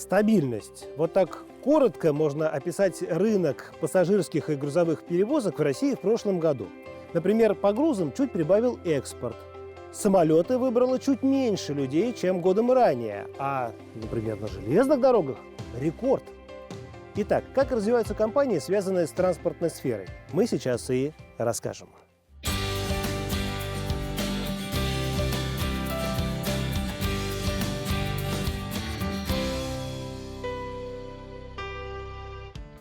Стабильность. Вот так коротко можно описать рынок пассажирских и грузовых перевозок в России в прошлом году. Например, по грузам чуть прибавил экспорт. Самолеты выбрало чуть меньше людей, чем годом ранее. А, например, на железных дорогах рекорд. Итак, как развиваются компании, связанные с транспортной сферой? Мы сейчас и расскажем.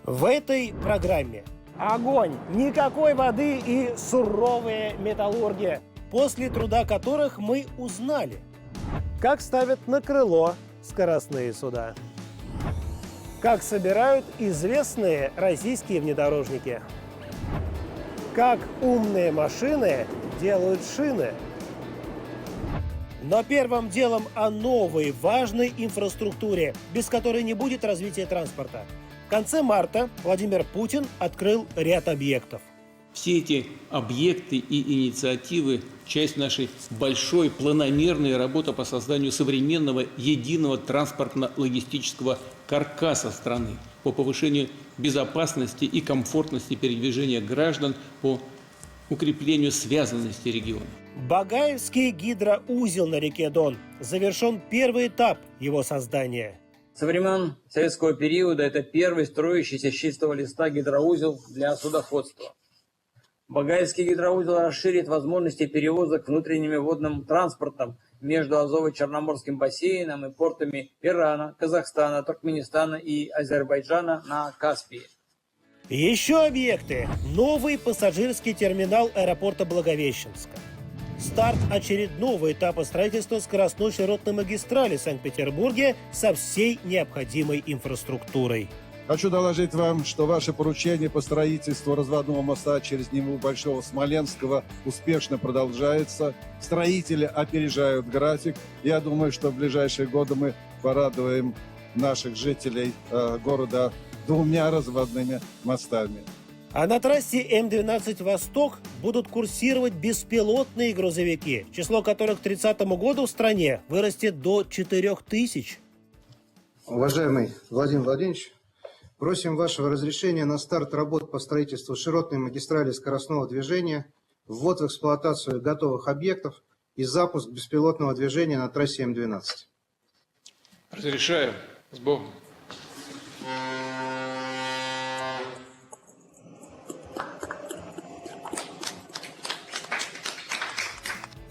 В этой программе огонь, никакой воды и суровые металлурги, после труда которых мы узнали, как ставят на крыло скоростные суда, как собирают известные российские внедорожники, как умные машины делают шины. Но первым делом о новой важной инфраструктуре, без которой не будет развития транспорта. В конце марта Владимир Путин открыл ряд объектов. Все эти объекты и инициативы – часть нашей большой планомерной работы по созданию современного единого транспортно-логистического каркаса страны, по повышению безопасности и комфортности передвижения граждан, по укреплению связанности региона. Багаевский гидроузел на реке Дон. Завершен первый этап его создания. Со времен советского периода это первый строящийся с чистого листа гидроузел для судоходства. Багаевский гидроузел расширит возможности перевозок внутренним водным транспортом между Азово-Черноморским бассейном и портами Ирана, Казахстана, Туркменистана и Азербайджана на Каспии. Еще объекты. Новый пассажирский терминал аэропорта Благовещенска. Старт очередного этапа строительства скоростной широтной магистрали в Санкт-Петербурге со всей необходимой инфраструктурой. Хочу доложить вам, что ваше поручение по строительству разводного моста через Неву Большого Смоленского успешно продолжается. Строители опережают график. Я думаю, что в ближайшие годы мы порадуем наших жителей города двумя разводными мостами. А на трассе М12 «Восток» будут курсировать беспилотные грузовики, число которых к 30 году в стране вырастет до 4000. Уважаемый Владимир Владимирович, просим вашего разрешения на старт работ по строительству широтной магистрали скоростного движения, ввод в эксплуатацию готовых объектов и запуск беспилотного движения на трассе М12. Разрешаю. С Богом.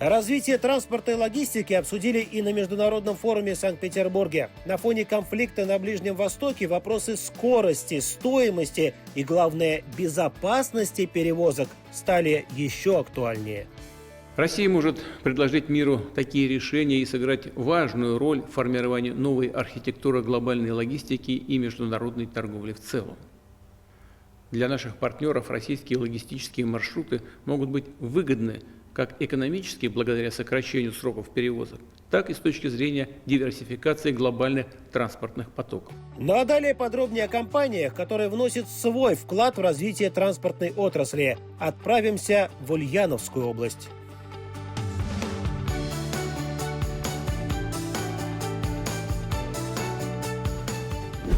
Развитие транспорта и логистики обсудили и на международном форуме в Санкт-Петербурге. На фоне конфликта на Ближнем Востоке вопросы скорости, стоимости и, главное, безопасности перевозок стали еще актуальнее. Россия может предложить миру такие решения и сыграть важную роль в формировании новой архитектуры глобальной логистики и международной торговли в целом. Для наших партнеров российские логистические маршруты могут быть выгодны как экономически, благодаря сокращению сроков перевозок, так и с точки зрения диверсификации глобальных транспортных потоков. Ну а далее подробнее о компаниях, которые вносят свой вклад в развитие транспортной отрасли. Отправимся в Ульяновскую область.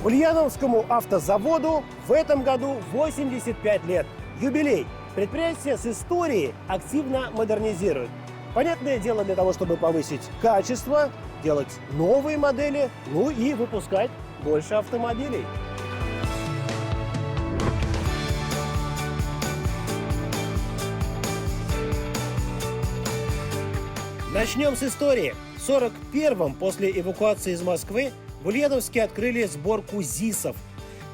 Ульяновскому автозаводу в этом году 85 лет. Юбилей. Предприятие с историей активно модернизируют. Понятное дело, для того, чтобы повысить качество, делать новые модели, ну и выпускать больше автомобилей. Начнем с истории. В 1941-м, после эвакуации из Москвы, в Ульяновске открыли сборку ЗИСов.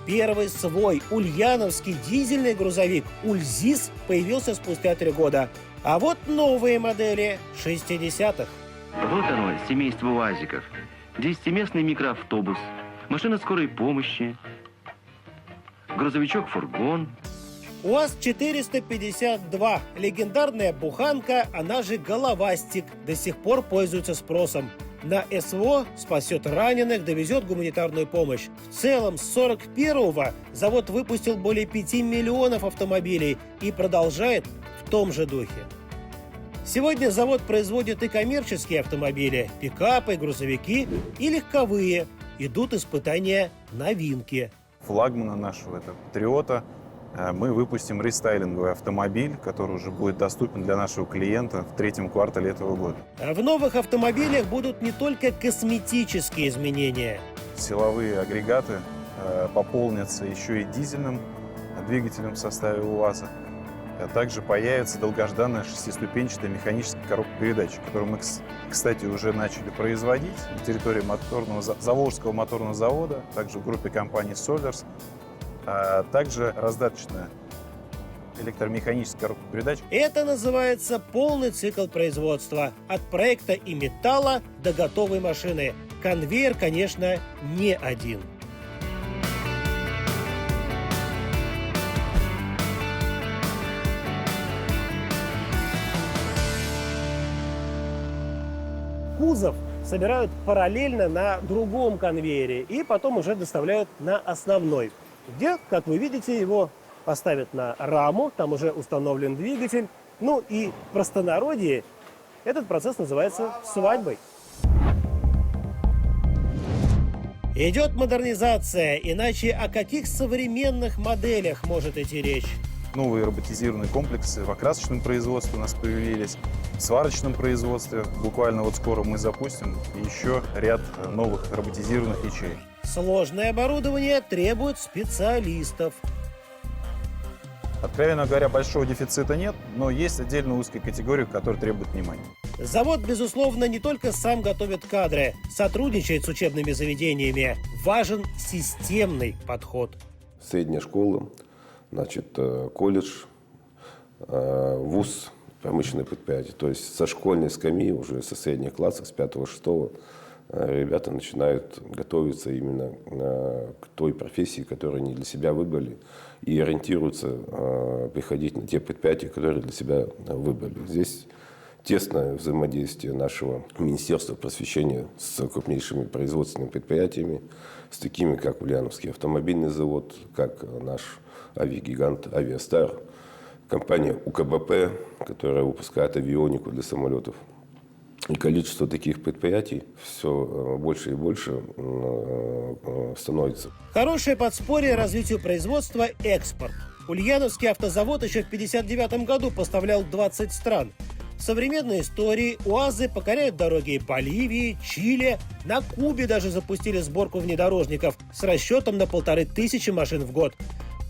Первый свой ульяновский дизельный грузовик «Ульзис» появился спустя 3 года. А вот новые модели 60-х. Вот оно, семейство УАЗиков. 10-местный микроавтобус, машина скорой помощи, грузовичок-фургон. УАЗ-452. Легендарная буханка, она же головастик, до сих пор пользуется спросом. На СВО спасет раненых, довезет гуманитарную помощь. В целом, с 1941-го завод выпустил более 5 миллионов автомобилей и продолжает в том же духе. Сегодня завод производит и коммерческие автомобили, пикапы, грузовики и легковые. идут испытания новинки. Флагмана нашего, это «Патриота», мы выпустим рестайлинговый автомобиль, который уже будет доступен для нашего клиента в третьем квартале этого года. А в новых автомобилях будут не только косметические изменения. Силовые агрегаты пополнятся еще и дизельным двигателем в составе УАЗа. А также появится долгожданная шестиступенчатая механическая коробка передач, которую мы, кстати, уже начали производить на территории Заволжского моторного завода, также в группе компании «Солярс». А также раздаточная электромеханическая коробка передач. Это называется полный цикл производства. От проекта и металла до готовой машины. Конвейер, конечно, не один. Кузов собирают параллельно на другом конвейере и потом уже доставляют на основной, где, как вы видите, его поставят на раму, там уже установлен двигатель. Ну и в простонародье этот процесс называется свадьбой. Идет модернизация, иначе о каких современных моделях может идти речь? Новые роботизированные комплексы в окрасочном производстве у нас появились, в сварочном производстве. Буквально вот скоро мы запустим еще ряд новых роботизированных ячеек. Сложное оборудование требует специалистов. Откровенно говоря, большого дефицита нет, но есть отдельно узкая категория, которая требует внимания. Завод, безусловно, не только сам готовит кадры, сотрудничает с учебными заведениями. Важен системный подход. Средняя школа, значит, колледж, вуз, промышленное предприятие. То есть со школьной скамьи, уже со средних классов, с 5-6, ребята начинают готовиться именно к той профессии, которую они для себя выбрали, и ориентируются приходить на те предприятия, которые для себя выбрали. Здесь тесное взаимодействие нашего Министерства просвещения с крупнейшими производственными предприятиями, с такими, как Ульяновский автомобильный завод, как наш авиагигант «Авиастар», компания УКБП, которая выпускает авионику для самолетов. И количество таких предприятий все больше и больше становится. Хорошее подспорье развитию производства – экспорт. Ульяновский автозавод еще в 1959 году поставлял 20 стран. В современной истории УАЗы покоряют дороги Боливии, Чили. На Кубе даже запустили сборку внедорожников с расчетом на 1500 машин в год.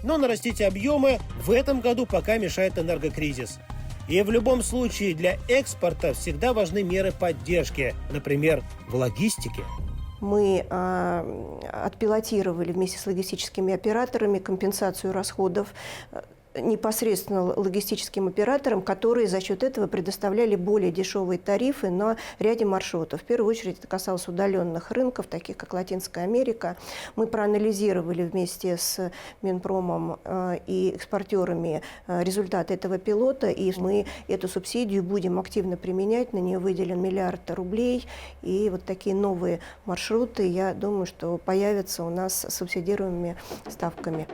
Но нарастить объемы в этом году пока мешает энергокризис. И в любом случае для экспорта всегда важны меры поддержки, например, в логистике. Мы отпилотировали вместе с логистическими операторами компенсацию расходов непосредственно логистическим операторам, которые за счет этого предоставляли более дешевые тарифы на ряде маршрутов. В первую очередь это касалось удаленных рынков, таких как Латинская Америка. Мы проанализировали вместе с Минпромом и экспортерами результаты этого пилота, и мы эту субсидию будем активно применять. На нее выделен 1 миллиард рублей. И вот такие новые маршруты, я думаю, что появятся у нас с субсидируемыми ставками.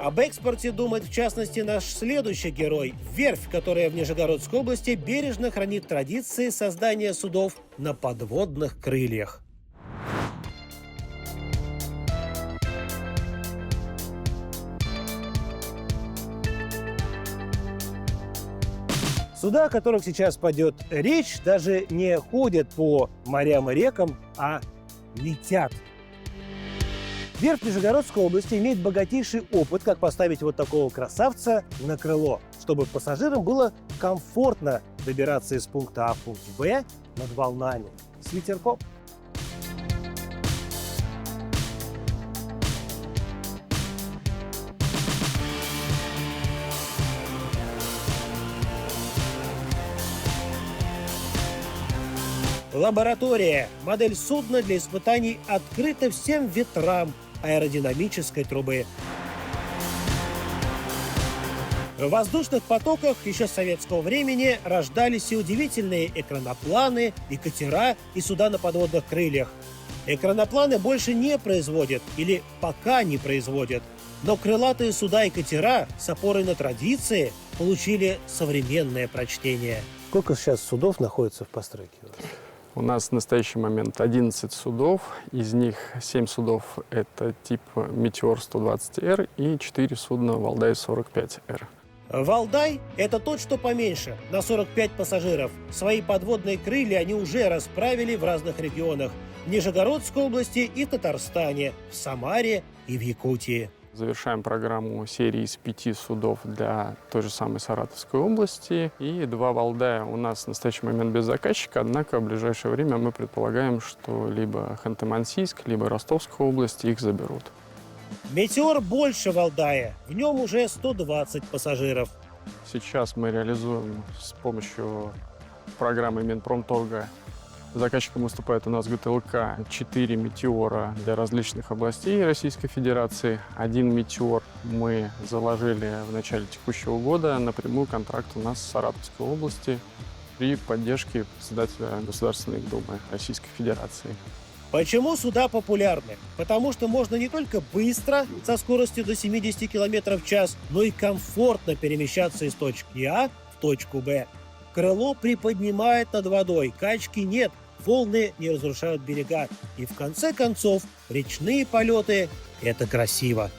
Об экспорте думает, в частности, наш следующий герой – верфь, которая в Нижегородской области бережно хранит традиции создания судов на подводных крыльях. Суда, о которых сейчас пойдет речь, даже не ходят по морям и рекам, а летят. Верфь Нижегородской области имеет богатейший опыт, как поставить вот такого красавца на крыло, чтобы пассажирам было комфортно добираться из пункта А в пункт Б над волнами с ветерком. Лаборатория. Модель судна для испытаний открыта всем ветрам аэродинамической трубы. В воздушных потоках еще с советского времени рождались и удивительные экранопланы, и катера, и суда на подводных крыльях. Экранопланы больше не производят или пока не производят, но крылатые суда и катера с опорой на традиции получили современное прочтение. Сколько сейчас судов находится в постройке? У нас в настоящий момент 11 судов, из них 7 судов – это тип «Метеор 120Р» и 4 судна «Валдай 45Р». Валдай – это тот, что поменьше, на 45 пассажиров. Свои подводные крылья они уже расправили в разных регионах – в Нижегородской области и в Татарстане, в Самаре и в Якутии. Завершаем программу серии из 5 судов для той же самой Саратовской области. И 2 «Валдая» у нас в настоящий момент без заказчика, однако в ближайшее время мы предполагаем, что либо Ханты-Мансийск, либо Ростовская область их заберут. «Метеор» больше «Валдая», в нем уже 120 пассажиров. Сейчас мы реализуем с помощью программы Минпромторга. Заказчиком выступает у нас ГТЛК 4 «Метеора» для различных областей Российской Федерации. 1 «Метеор» мы заложили в начале текущего года. Напрямую контракт у нас с Саратовской области при поддержке председателя Государственной Думы Российской Федерации. Почему суда популярны? Потому что можно не только быстро, со скоростью до 70 км в час, но и комфортно перемещаться из точки А в точку Б. Крыло приподнимает над водой, качки нет, волны не разрушают берега. И в конце концов, речные полеты – это красиво.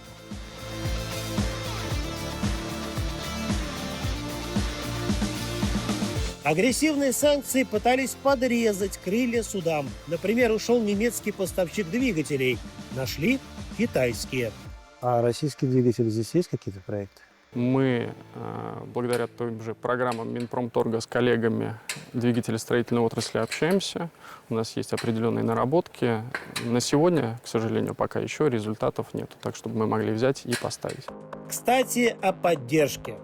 Агрессивные санкции пытались подрезать крылья судам. Например, ушел немецкий поставщик двигателей. Нашли китайские. А российские двигатели здесь есть какие-то проекты? Мы, благодаря той же программам Минпромторга с коллегами двигателестроительной отрасли общаемся. У нас есть определенные наработки. На сегодня, к сожалению, пока еще результатов нет, так чтобы мы могли взять и поставить. Кстати, о поддержке.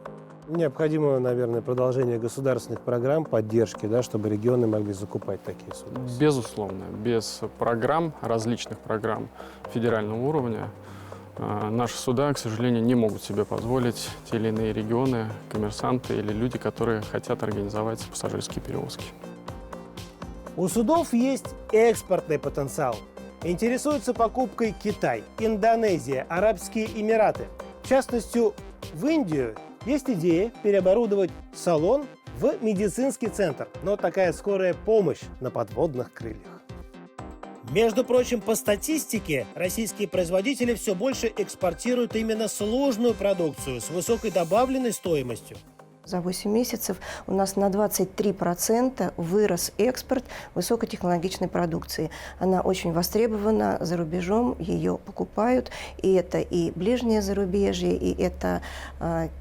Необходимо, наверное, продолжение государственных программ поддержки, да, чтобы регионы могли закупать такие суда. Безусловно, без программ, различных программ федерального уровня, наши суда, к сожалению, не могут себе позволить те или иные регионы, коммерсанты или люди, которые хотят организовать пассажирские перевозки. У судов есть экспортный потенциал. Интересуется покупкой Китай, Индонезия, Арабские Эмираты. В частности, в Индию есть идея переоборудовать салон в медицинский центр, но такая скорая помощь на подводных крыльях. Между прочим, по статистике, российские производители все больше экспортируют именно сложную продукцию с высокой добавленной стоимостью. За 8 месяцев у нас на 23% вырос экспорт высокотехнологичной продукции. Она очень востребована за рубежом, ее покупают. И это и ближнее зарубежье, и это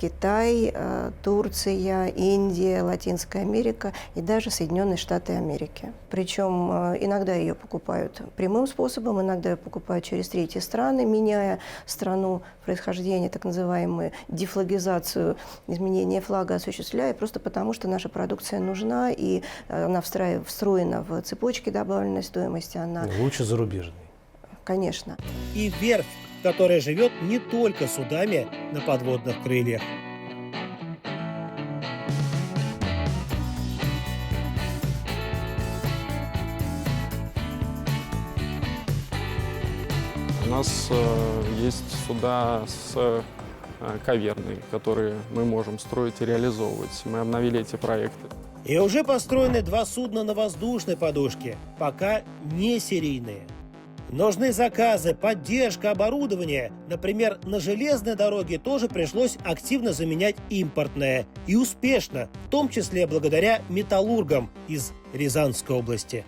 Китай, Турция, Индия, Латинская Америка и даже Соединенные Штаты Америки. Причем иногда ее покупают прямым способом, иногда ее покупают через третьи страны, меняя страну происхождения, так называемую дефлагизацию, изменение флага осуществляя, просто потому что наша продукция нужна, и она встроена в цепочки добавленной стоимости. Она... Лучше зарубежной. Конечно. И верфь, которая живет не только судами на подводных крыльях. У нас есть суда с каверной, которые мы можем строить и реализовывать. Мы обновили эти проекты. И уже построены 2 судна на воздушной подушке, пока не серийные. Нужны заказы, поддержка, оборудование. Например, на железной дороге тоже пришлось активно заменять импортное. И успешно, в том числе благодаря металлургам из Рязанской области.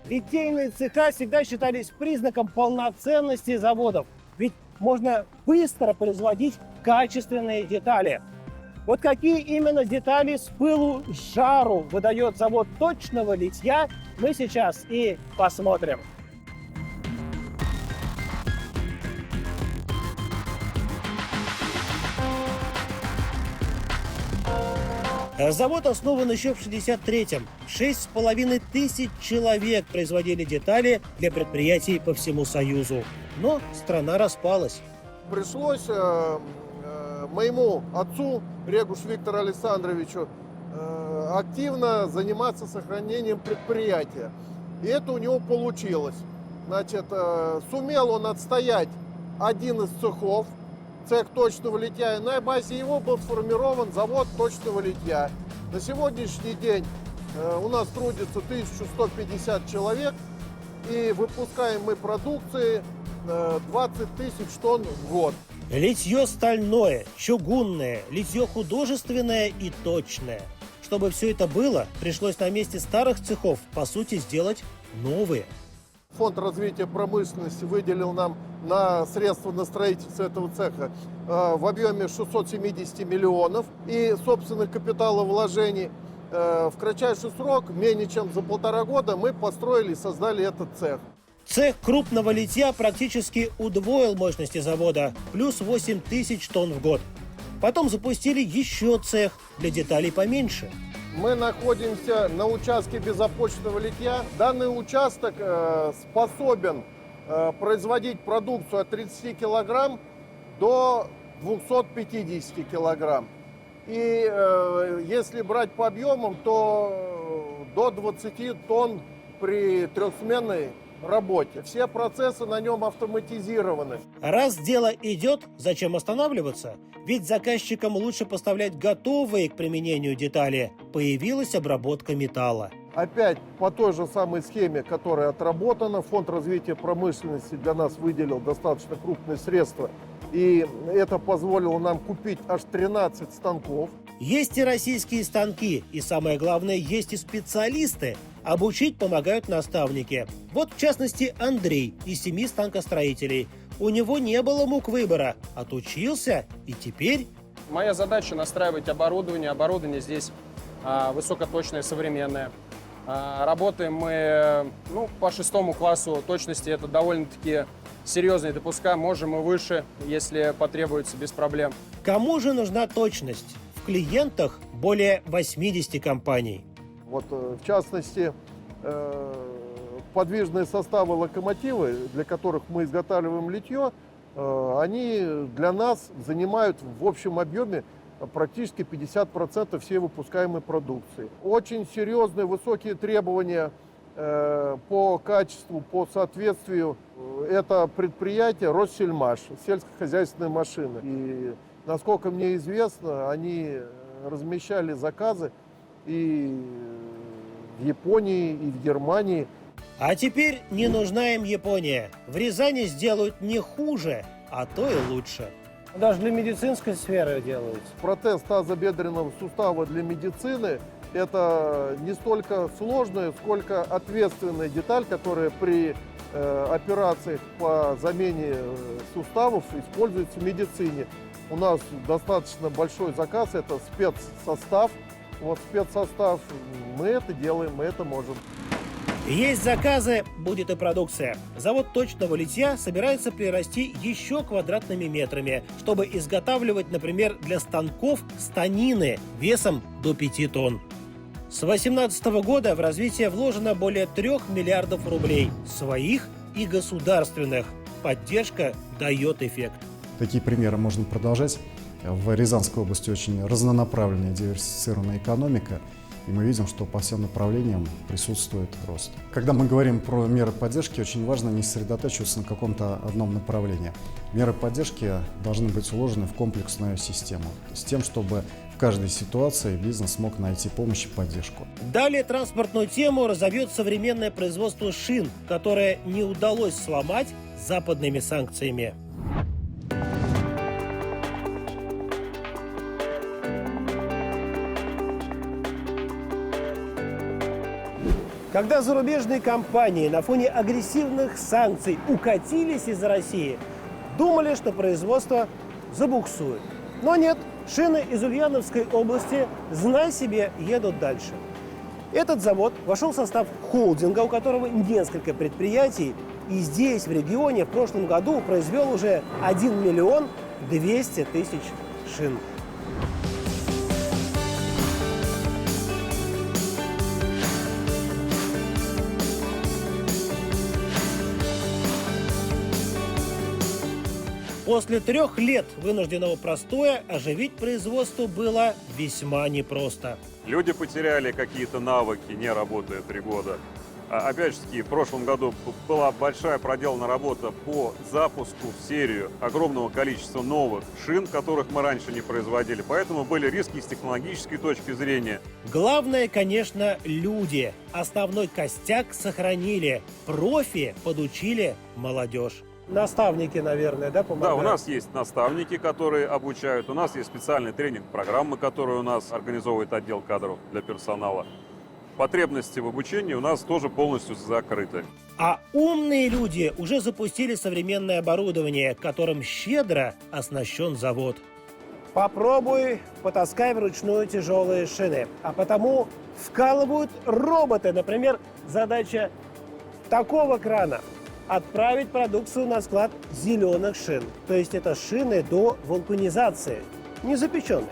Литейные цеха всегда считались признаком полноценности заводов. Ведь можно быстро производить качественные детали. Вот какие именно детали с пылу с жару выдает завод точного литья, мы сейчас и посмотрим. Завод основан еще в 1963-м. 6,5 тысяч человек производили детали для предприятий по всему Союзу. Но страна распалась. Пришлось моему отцу, Регуш Виктору Александровичу, активно заниматься сохранением предприятия. И это у него получилось. Значит, сумел он отстоять один из цехов. цех точного литья, и на базе его был сформирован завод точного литья. На сегодняшний день у нас трудится 1150 человек, и выпускаем мы продукции 20 тысяч тонн в год. Литье стальное, чугунное, литье художественное и точное. Чтобы все это было, пришлось на месте старых цехов, по сути, сделать новые. Фонд развития промышленности выделил нам на средства на строительство этого цеха в объеме 670 миллионов и собственных капиталовложений. В кратчайший срок, менее чем за 1,5 года, мы построили и создали этот цех. Цех крупного литья практически удвоил мощности завода, плюс 8 тысяч тонн в год. Потом запустили еще цех для деталей поменьше. Мы находимся на участке безопочного литья. Данный участок способен производить продукцию от 30 килограмм до 250 килограмм. И если брать по объемам, то до 20 тонн при трехсменной работе. Все процессы на нем автоматизированы. Раз дело идет, зачем останавливаться? Ведь заказчикам лучше поставлять готовые к применению детали. Появилась обработка металла. Опять по той же самой схеме, которая отработана, Фонд развития промышленности для нас выделил достаточно крупные средства. И это позволило нам купить аж 13 станков. Есть и российские станки, и самое главное, есть и специалисты. Обучить помогают наставники. Вот, в частности, Андрей из 7 станкостроителей. У него не было мук выбора. Отучился, и теперь... Моя задача настраивать оборудование. Оборудование здесь высокоточное, современное. Работаем мы по 6 классу точности. Это довольно-таки серьезные допуска. Можем и выше, если потребуется, без проблем. Кому же нужна точность? В клиентах более 80 компаний. Вот, в частности, подвижные составы локомотивы, для которых мы изготавливаем литье, они для нас занимают в общем объеме практически 50% всей выпускаемой продукции. Очень серьезные, высокие требования по качеству, по соответствию. Это предприятие Россельмаш, сельскохозяйственные машины. И, насколько мне известно, они размещали заказы и в Японии, и в Германии. А теперь не нужна им Япония. В Рязани сделают не хуже, а то и лучше. Даже для медицинской сферы делают. Протез тазобедренного сустава для медицины – это не столько сложная, сколько ответственная деталь, которая при операциях по замене суставов используется в медицине. У нас достаточно большой заказ – это спецсостав. Вот спецсостав, мы это делаем, мы это можем. Есть заказы, будет и продукция. Завод точного литья собирается прирасти еще квадратными метрами, чтобы изготавливать, например, для станков станины весом до 5 тонн. С 2018 года в развитие вложено более 3 миллиардов рублей. Своих и государственных. Поддержка дает эффект. Такие примеры можно продолжать. В Рязанской области очень разнонаправленная диверсифицированная экономика, и мы видим, что по всем направлениям присутствует рост. Когда мы говорим про меры поддержки, очень важно не сосредотачиваться на каком-то одном направлении. Меры поддержки должны быть уложены в комплексную систему, с тем, чтобы в каждой ситуации бизнес мог найти помощь и поддержку. Далее транспортную тему разовьет современное производство шин, которое не удалось сломать западными санкциями. Когда зарубежные компании на фоне агрессивных санкций укатились из России, думали, что производство забуксует. Но нет, шины из Ульяновской области, знай себе, едут дальше. Этот завод вошел в состав холдинга, у которого несколько предприятий, и здесь, в регионе, в прошлом году произвел уже 1 миллион 200 тысяч шин. После 3 лет вынужденного простоя оживить производство было весьма непросто. Люди потеряли какие-то навыки, не работая 3 года. Опять же таки, в прошлом году была большая проделана работа по запуску в серию огромного количества новых шин, которых мы раньше не производили. Поэтому были риски с технологической точки зрения. Главное, конечно, люди. Основной костяк сохранили. Профи подучили молодежь. Наставники, наверное, да, помогают? Да, у нас есть наставники, которые обучают. У нас есть специальные тренинг-программы, которые у нас организовывает отдел кадров для персонала. Потребности в обучении у нас тоже полностью закрыты. А умные люди уже запустили современное оборудование, которым щедро оснащен завод. Попробуй потаскай вручную тяжелые шины. А потому вкалывают роботы. Например, задача такого крана – отправить продукцию на склад зеленых шин. То есть это шины до вулканизации, не запеченные.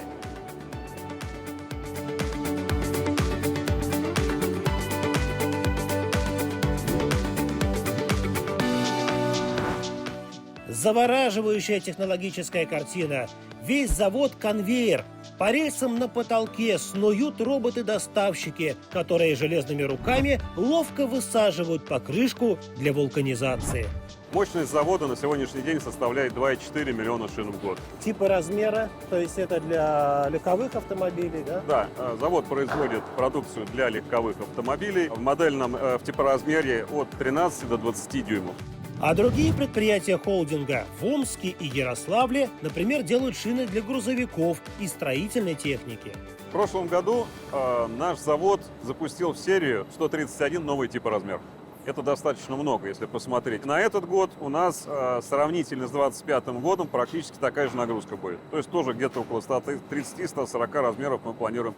Завораживающая технологическая картина. Весь завод – конвейер. По рельсам на потолке снуют роботы-доставщики, которые железными руками ловко высаживают покрышку для вулканизации. Мощность завода на сегодняшний день составляет 2,4 миллиона шин в год. Типа размера, то есть это для легковых автомобилей, да? Да, завод производит продукцию для легковых автомобилей в модельном в типоразмере от 13 до 20 дюймов. А другие предприятия холдинга в Омске и Ярославле, например, делают шины для грузовиков и строительной техники. В прошлом году наш завод запустил в серию 131 новый типоразмер. Это достаточно много, если посмотреть. На этот год у нас сравнительно с 2025 годом практически такая же нагрузка будет. То есть тоже где-то около 130-140 размеров мы планируем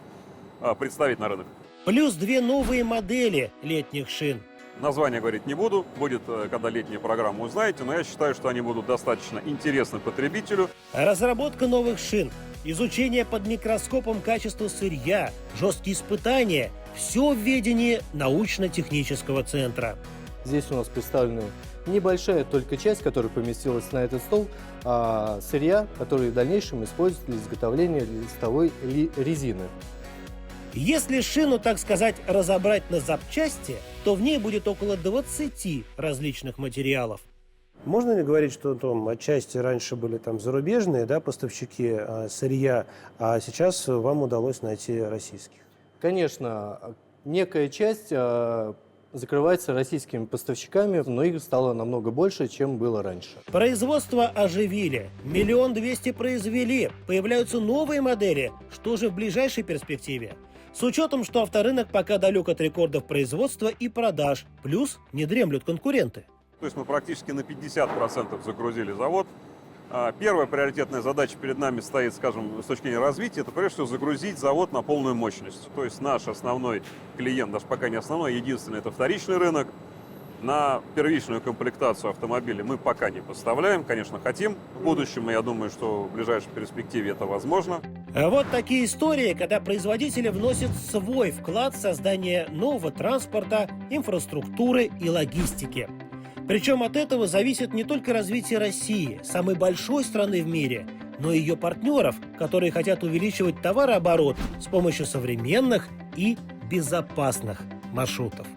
представить на рынок. Плюс 2 новые модели летних шин. Название говорить не буду, будет, когда летнюю программу узнаете, но я считаю, что они будут достаточно интересны потребителю. Разработка новых шин, изучение под микроскопом качества сырья, жесткие испытания – все в ведении научно-технического центра. Здесь у нас представлена небольшая только часть, которая поместилась на этот стол, сырья, которые в дальнейшем используют для изготовления листовой резины. Если шину, так сказать, разобрать на запчасти, то в ней будет около 20 различных материалов. Можно ли говорить, что там отчасти раньше были там зарубежные, да, поставщики сырья, а сейчас вам удалось найти российских? Конечно, некая часть закрывается российскими поставщиками, но их стало намного больше, чем было раньше. Производство оживили. 1 200 000 произвели. Появляются новые модели. Что же в ближайшей перспективе? С учетом, что авторынок пока далек от рекордов производства и продаж. Плюс не дремлют конкуренты. То есть мы практически на 50% загрузили завод. Первая приоритетная задача перед нами стоит, скажем, с точки зрения развития, это прежде всего загрузить завод на полную мощность. То есть наш основной клиент, даже пока не основной, единственный, это вторичный рынок. На первичную комплектацию автомобилей мы пока не поставляем, конечно, хотим. В будущем, я думаю, что в ближайшей перспективе это возможно. А вот такие истории, когда производители вносят свой вклад в создание нового транспорта, инфраструктуры и логистики. Причем от этого зависит не только развитие России, самой большой страны в мире, но и ее партнеров, которые хотят увеличивать товарооборот с помощью современных и безопасных маршрутов.